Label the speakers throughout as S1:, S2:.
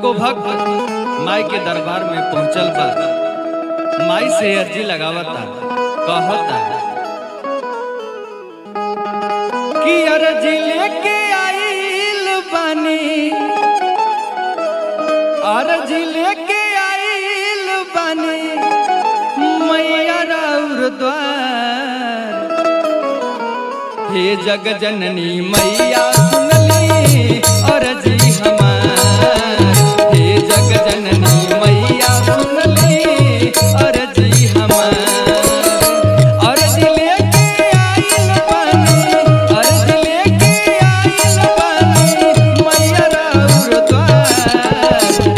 S1: एगो भक्त माई के दरबार में पहुंचल बा, माई से अर्जी लगावता, कहता कि अर्जी लेके आइल बानी, अर्जी लेके आइल बानी मैया राउर द्वार। हे जग जननी मैया सुनली अर्जी हमार, हे जग जननी मैया सुनली अर्जी हमार। अर्जी लेके आइल बानी, अर्जी लेके आइल बानी मैया राउर द्वार।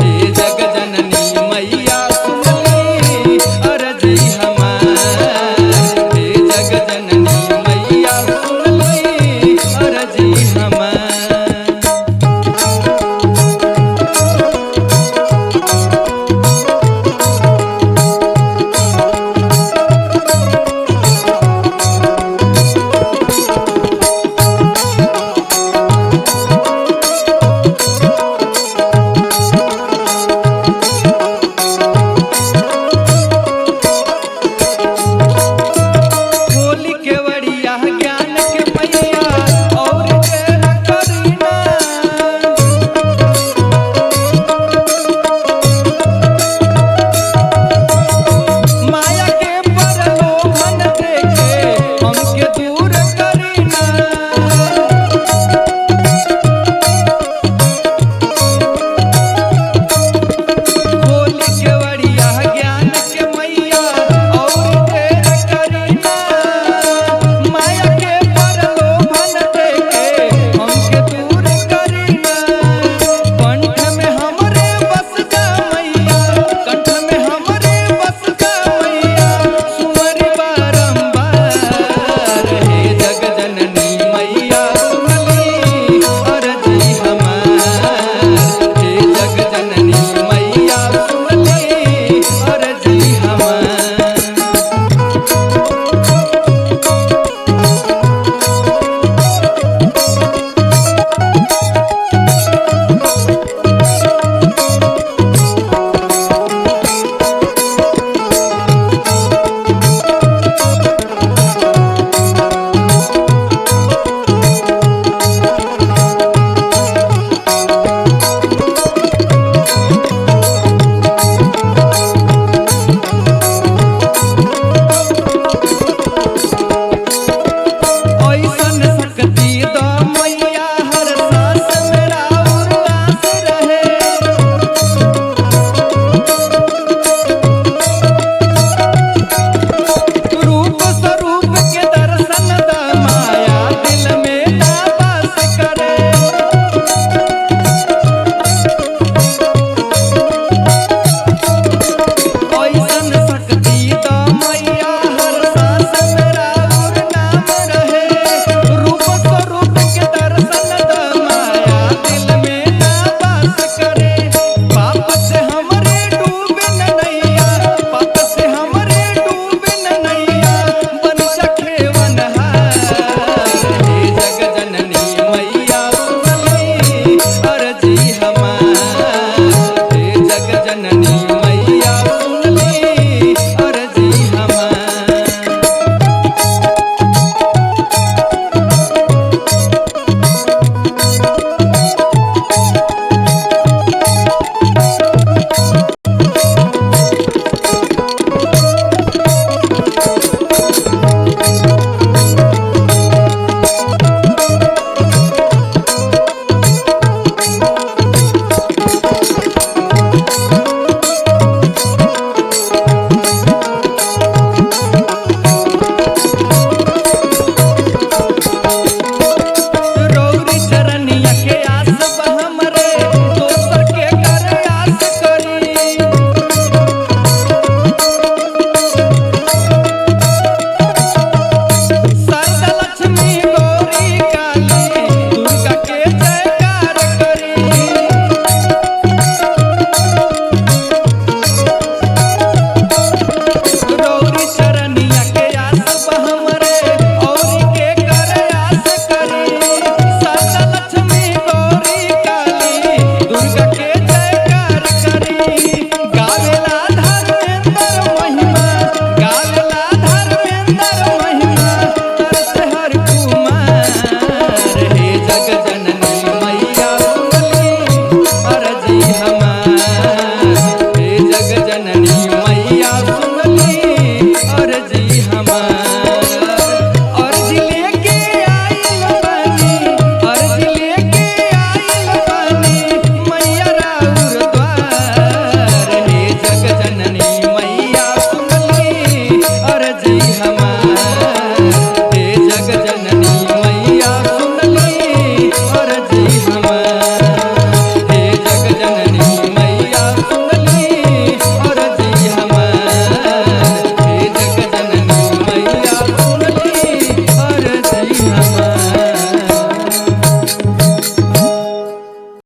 S1: हे जग जननी मैया सुनली अर्जी हमार, हे जग जननी मैया सुनली अर्जी हमार। हमार